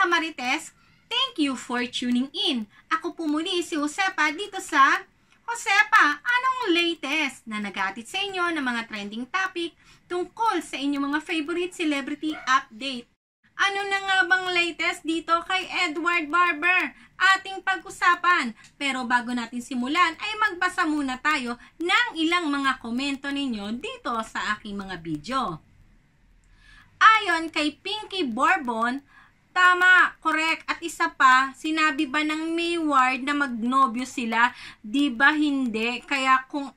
Kamarites, thank you for tuning in. Ako po muli si Josepa dito sa Josepa, anong latest na nag-aatid sa inyo ng mga trending topic tungkol sa inyong mga favorite celebrity update. Ano na nga bang latest dito kay Edward Barber? Ating pag-usapan. Pero bago natin simulan ay magbasa muna tayo ng ilang mga komento ninyo dito sa aking mga video. Ayon kay Pinky Bourbon, tama, correct. At isa pa, sinabi ba ng Mayward na magnobyo sila? Di ba hindi? Kaya kung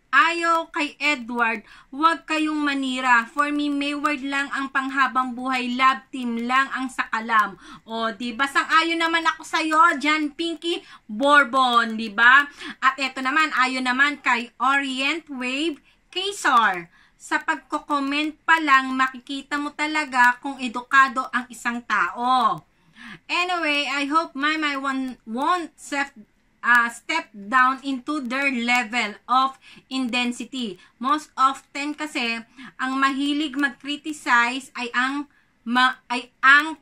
ayaw kay Edward, huwag kayong manira. For me, Mayward lang ang panghabang buhay, love team lang ang sakalam. O, di ba? Sang-ayon naman ako sa'yo, Jan Pinky Bourbon, di ba? At eto naman, ayon naman kay Orient Wave Kaysar. Sa pagko-comment pa lang, makikita mo talaga kung edukado ang isang tao. Anyway, I hope Maymay won't step down into their level of intensity. Most often kasi, ang mahilig mag-criticize ay ang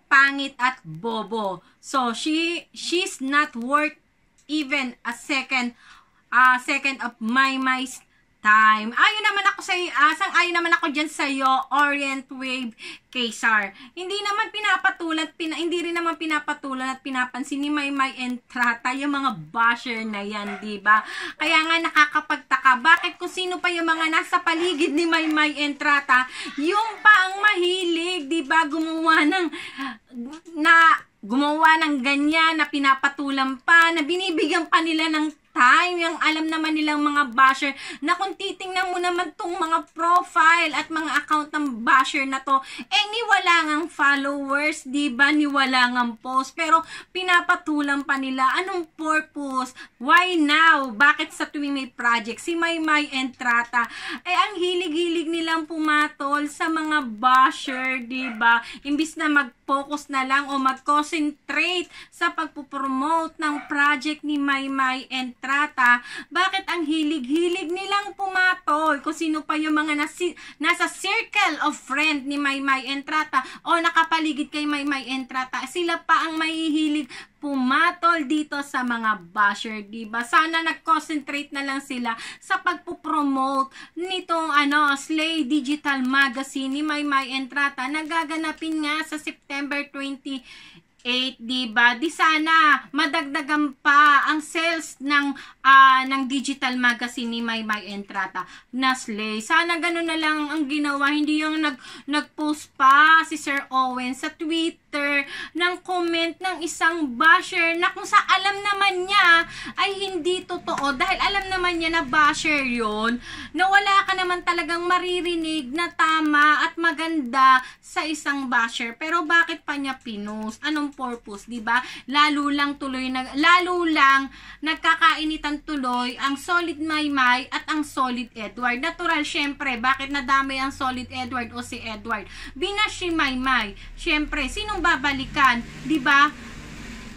pangit at bobo. So, she's not worth even a second of Maymay's time. Ayon naman ako sa sang-ayon naman ako diyan sa iyo, Orient Wave Kaysar. Hindi rin naman pinapatulan at pinapansin ni Maymay Entrata yung mga basher na yan, di ba? Kaya nga nakakapagtaka, bakit kung sino pa yung mga nasa paligid ni Maymay Entrata, yung pa ang mahilig, di ba, gumawa ng ganyan na pinapatulan pa, na binibigyan pa nila ng time, yung alam naman nilang mga basher na kung titingnan mo naman tong mga profile at mga account ng basher na to, niwala ngang followers, diba? Niwala ngang post, pero pinapatulan pa nila. Anong purpose? Why now? Bakit sa tuwing may project si Maymay Entrata ang hilig-hilig nilang pumatol sa mga basher, diba? Imbis na mag-focus na lang o mag-concentrate sa pagpupromote ng project ni Maymay Entrata, bakit ang hilig-hilig nilang pumatol? Kung sino pa yung mga nasa circle of friend ni Maymay Entrata o nakapaligid kay Maymay Entrata, sila pa ang mahihilig pumatol dito sa mga basher, diba? Sana nag-concentrate na lang sila sa pagpupromote nitong Slay Digital Magazine ni Maymay Entrata na gaganapin nga sa September 28, diba? Di sana madagdagan pa ang sales ng digital magazine ni Maymay Entrata na Slay. Sana ganun na lang ang ginawa, hindi yung nag-post pa si Sir Owen sa Twitter ng comment ng isang basher na kung sa alam naman niya ay hindi totoo, dahil alam naman niya na basher yun, na wala ka naman talagang maririnig na tama at maganda sa isang basher. Pero bakit pa niya pinost? Anong purpose, di ba? Lalo lang nagkakainitan tuloy ang Solid Maymay at ang Solid Edward. Natural, syempre, bakit nadamay ang Solid Edward o si Edward? Binash si Maymay. Syempre, sinong babalikan, di ba?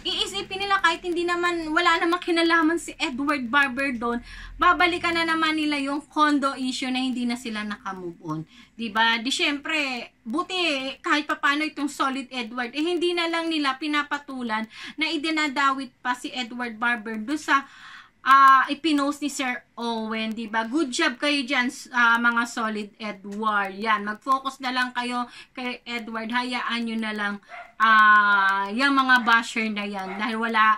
Iisipin nila kahit hindi naman, wala namang kinalaman si Edward Barber doon, babalikan na naman nila yung condo issue na hindi na sila nakamove on. Diba? Di syempre, buti kahit papano itong Solid Edward, hindi na lang nila pinapatulan na idinadawit pa si Edward Barber doon sa ipinost ni Sir Owen, diba? Good job kayo dyan, mga Solid Edward. Yan, mag-focus na lang kayo kay Edward. Hayaan nyo na lang yung mga basher na yan. Dahil wala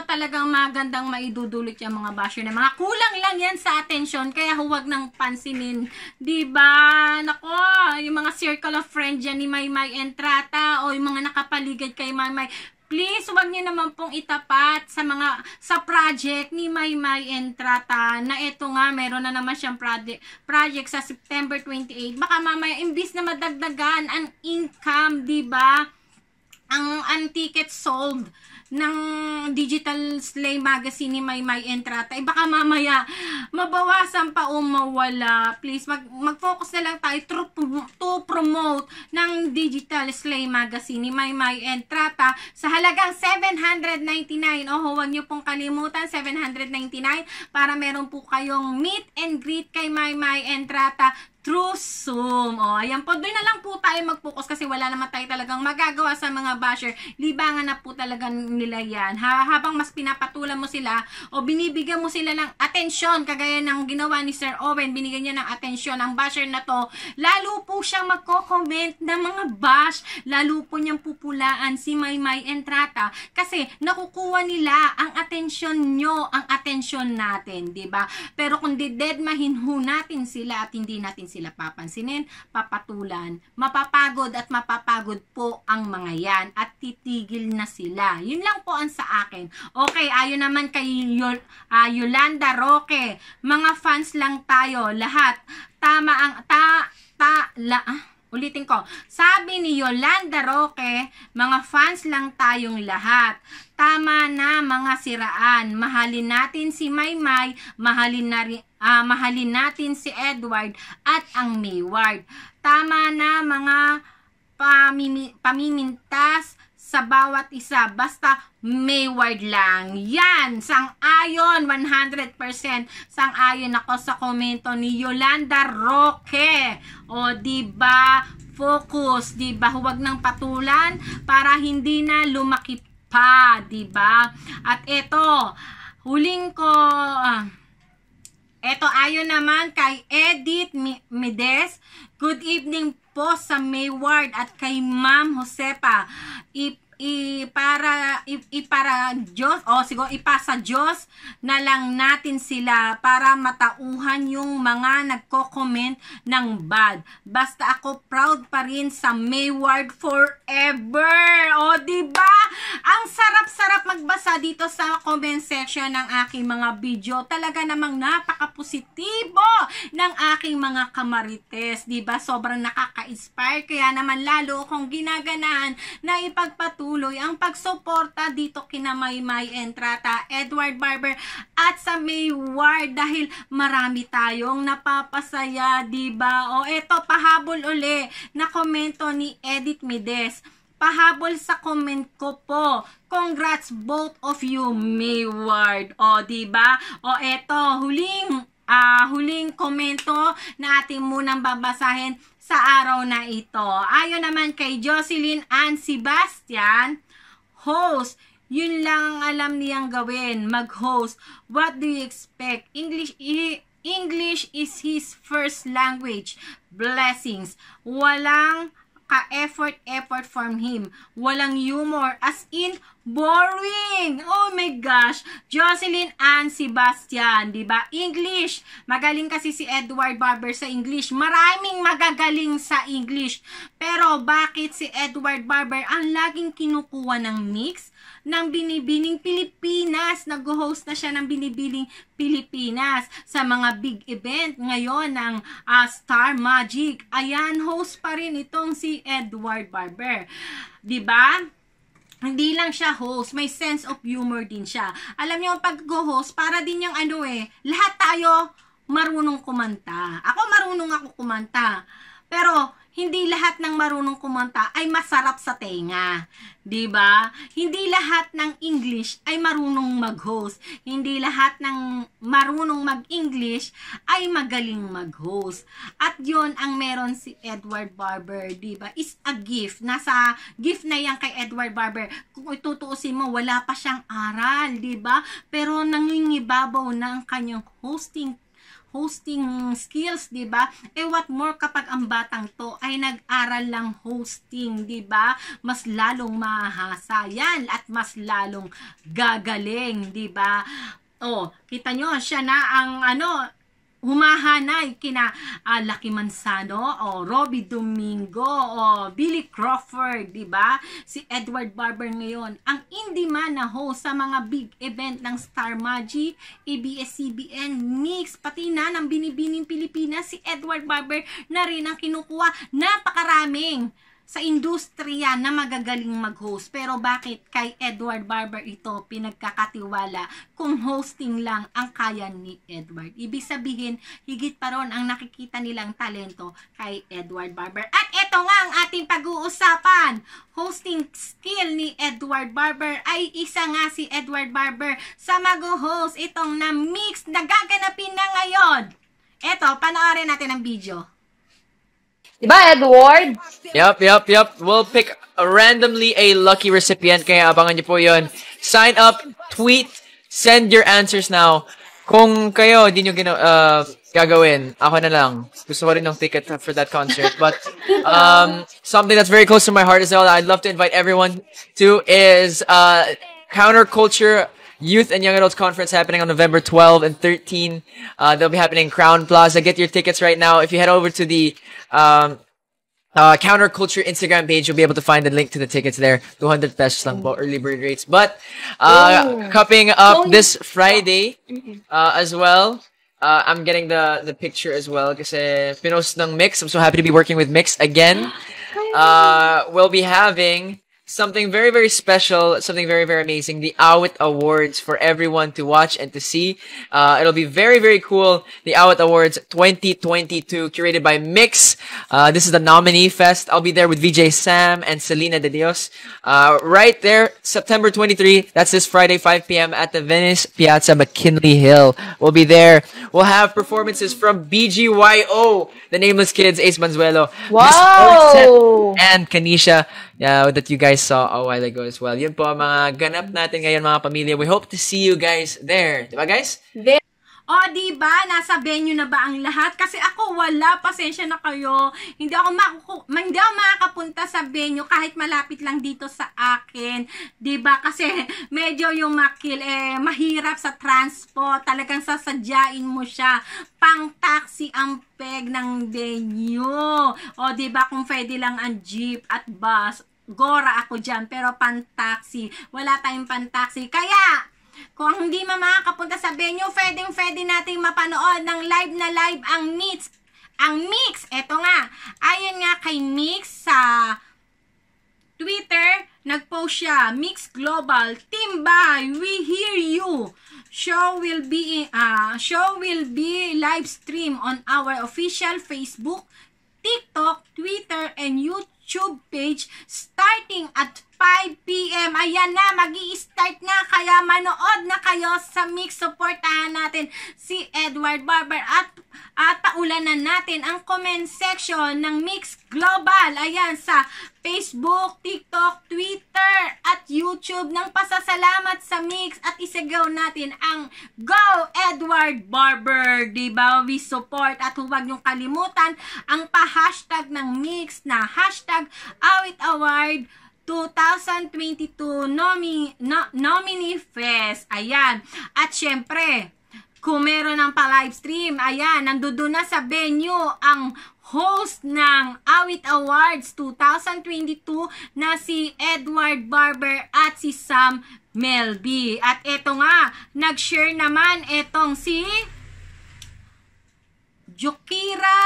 talagang magandang maidudulot yung mga basher na mga kulang lang yan sa atensyon. Kaya huwag nang pansinin. Diba? Nako, yung mga circle of friends dyan ni Maymay Entrata o yung mga nakapaligid kay Maymay, please, huwag niyo naman pong itapat sa project ni Maymay Entrata na ito nga, meron na naman siyang project sa September 28. Baka mamaya, imbis na madagdagan ang income, diba? Ang ticket sold ng Digital Slay Magazine ni Maymay Entrata, baka mamaya mabawasan pa o mawala. Please, mag-focus na lang tayo to promote ng Digital Slay Magazine ni Maymay Entrata sa halagang 799. Huwag niyo pong kalimutan, 799 para meron po kayong meet and greet kay Maymay Entrata through Zoom. O, ayan po. Doon na lang po tayo mag-focus kasi wala naman tayo talagang magagawa sa mga basher. Libangan na po talaga nila yan. Habang mas pinapatulan mo sila o binibigyan mo sila ng atensyon, kagaya ng ginawa ni Sir Owen, binigyan niya ng atensyon ang basher na to, lalo po siyang magko-comment ng mga bash, lalo po niyang pupulaan si Maymay Entrata kasi nakukuha nila ang atensyon nyo, ang atensyon natin, diba? Pero kung didedmahin ho natin sila at hindi natin sila papansinin, papatulan, mapapagod at mapapagod po ang mga yan at titigil na sila. Yun lang po ang sa akin. Okay, ayon naman kay Yolanda Roque, mga fans lang tayo lahat. Tama ang ulitin ko. Sabi ni Yolanda Roque, mga fans lang tayong lahat. Tama na mga siraan. Mahalin natin si Maymay, mahalin natin si Edward at ang Mayward. Tama na mga pamimintas sa bawat isa. Basta Mayward lang. Yan. Sang-ayon. 100%. Sang-ayon ako sa komento ni Yolanda Roque. O, diba? Focus. Diba? Huwag nang patulan para hindi na lumaki pa. Diba? At ito, huling ko... Ito, ayon naman kay Edith Mides. Good evening po sa Mayward at kay Ma'am Josepa. Ipasa Diyos na lang natin sila para matauhan yung mga nagko-comment ng bad. Basta ako proud pa rin sa Mayward forever. O, diba? Ang sarap-sarap magbasa dito sa comment section ng aking mga video. Talaga namang napaka-positibo ng aking mga kamarites. Diba? Sobrang nakaka-inspire. Kaya naman lalo akong ginaganahan na ipagpatuloy ang pagsuporta dito kina Maymay Entrata, Edward Barber at sa Mayward dahil marami tayong napapasaya, diba? O eto, pahabol uli na komento ni Edith Mides. Pahabol sa comment ko po. Congrats both of you, Mayward. O, diba? O eto, huling komento na ating munang babasahin sa araw na ito. Ayon naman kay Jocelyn Ann Sebastian, host, yun lang ang alam niyang gawin, mag-host. What do you expect? English is his first language. Blessings. Walang ka-effort from him. Walang humor. As in, boring. Oh my gosh. Jocelyn Ann Sebastian, diba? English. Magaling kasi si Edward Barber sa English. Maraming magagaling sa English. Pero bakit si Edward Barber ang laging kinukuha ng mix ng Binibining Pilipinas? Nag-host na siya ng Binibining Pilipinas sa mga big event ngayon ng Star Magic. Ayan, host pa rin itong si Edward Barber. Diba? Hindi lang siya host, may sense of humor din siya. Alam niyo, pag-host, para din yung lahat tayo marunong kumanta. Marunong ako kumanta. Pero, hindi lahat ng marunong kumanta ay masarap sa tenga. Diba? Hindi lahat ng English ay marunong mag-host. Hindi lahat ng marunong mag-English ay magaling mag-host. At yon ang meron si Edward Barber, diba? Is a gift. Nasa gift na yan kay Edward Barber. Kung itutuusin mo, wala pa siyang aral, diba? Pero nangingibabaw na ang kanyang hosting skills, diba? What more kapag ang batang to ay nag-aral lang hosting, diba? Mas lalong mahasa yan at mas lalong gagaling, diba? Kita nyo, siya na ang humahanay kina Lucky Manzano o Robbie Domingo o Billy Crawford, diba? Si Edward Barber ngayon ang hindi man na host sa mga big event ng Star Magic, ABS-CBN, Mix, pati na ng Binibining Pilipinas. Si Edward Barber na rin ang kinukuha. Napakaraming sa industriya na magagaling mag-host. Pero bakit kay Edward Barber ito pinagkakatiwala kung hosting lang ang kaya ni Edward? Ibig sabihin, higit pa ron ang nakikita nilang talento kay Edward Barber. At ito nga ang ating pag-uusapan. Hosting skill ni Edward Barber ay isa nga si Edward Barber sa mag-host itong na mix na gaganapin na ngayon. Ito, panoorin natin ang video. Diba, Edward? Yep. We'll pick randomly a lucky recipient, kaya abangan niyo po yun. Sign up, tweet, send your answers now. Kung kayo, di nyo gagawin, ako na lang. Gusto ko rin ng ticket for that concert. But something that's very close to my heart as well, I'd love to invite everyone to, is Counterculture Youth and Young Adults Conference happening on November 12 and 13. They'll be happening in Crown Plaza. Get your tickets right now. If you head over to the Counterculture Instagram page, you'll be able to find the link to the tickets there. 200 pesos lang po, early bird rates. But coming up this Friday as well, I'm getting the picture as well kasi pinost ng Mix. I'm so happy to be working with Mix again. We'll be having something very, very special, something very, very amazing. The Awit Awards for everyone to watch and to see. It'll be very, very cool. The Awit Awards 2022, curated by Mix. This is the nominee fest. I'll be there with VJ Sam and Selena De Dios. Right there, September 23. That's this Friday, 5 p.m. at the Venice Piazza, McKinley Hill. We'll be there. We'll have performances from BGYO, The Nameless Kids, Ace Manzuelo, Wow! and Kanisha. That you guys saw a while ago as well. Yun po ang mga ganap natin ngayon, mga pamilya. We hope to see you guys there. Diba, guys? O, diba? Nasa venue na ba ang lahat? Kasi ako wala. Pasensya na kayo. Hindi ako makakapunta sa venue kahit malapit lang dito sa akin. Diba? Kasi medyo yung makil, mahirap sa transport. Talagang sasadyain mo siya. Pang taxi ang peg ng venue. O, diba? Kung pwede lang ang jeep at bus, gora ako dyan. Pero pan-taxi. Wala tayong pan-taxi. Kaya, kung hindi makakapunta sa venue, pwede nating mapanood ng live na live ang Mix. Ang Mix, eto nga. Ayon nga kay Mix sa Twitter, nag-post siya, Mix Global, Team Bay, we hear you. Show will be live stream on our official Facebook, TikTok, Twitter, and YouTube page starting at 5 p.m. Ayan na, magi-start na, kaya manood na kayo sa Mix. Supportahan natin si Edward Barber at paulanan natin ang comment section ng Mix Global. Ayan, sa Facebook, TikTok, Twitter, at YouTube ng pasasalamat sa Mix at isagaw natin ang Go Edward Barber. Diba? We support at huwag niyong kalimutan ang pa-hashtag ng Mix na hashtag Awit Award 2022 Nominee Fest. Ayan. At syempre, kung meron ng pa-live stream, ayan, nandoon na sa venue ang host ng Awit Awards 2022 na si Edward Barber at si Sam Melby. At eto nga, nag-share naman etong si Jokira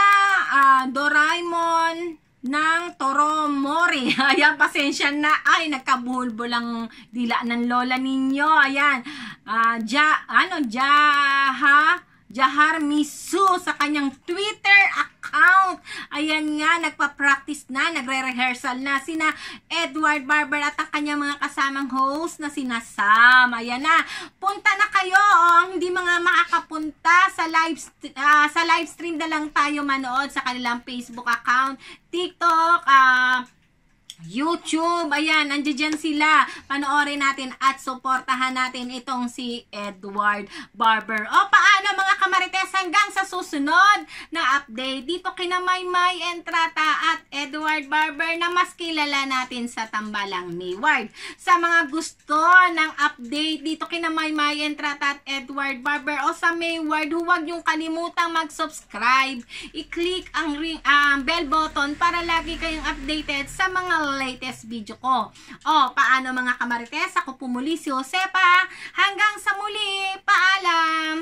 Doraemon ng Toromori. Ayan, pasensya na. Ay, nagkabulbol ang dila ng lola ninyo. Ayan. Jahar Misu sa kanyang Twitter account. Ayan nga, nagpa-practice na, nagre-rehearsal na sina Edward Barber at ang kanyang mga kasamang host na sina Sam. Ayan na, punta na kayo. Hindi mga makakapunta sa live stream na lang tayo manood sa kanilang Facebook account, TikTok, YouTube, ayan, nandiyan sila. Panoorin natin at suportahan natin itong si Edward Barber. O, paano mga kamarites, hanggang sa susunod na update dito kina Maymay Entrata at Edward Barber na mas kilala natin sa tambalang Mayward. Sa mga gusto ng update dito kina Maymay Entrata at Edward Barber o sa Mayward, huwag niyong kalimutang mag-subscribe. I-click ang bell button para lagi kayong updated sa mga latest video ko. O, paano mga kamarites? Ako po muli si Josepa. Hanggang sa muli. Paalam!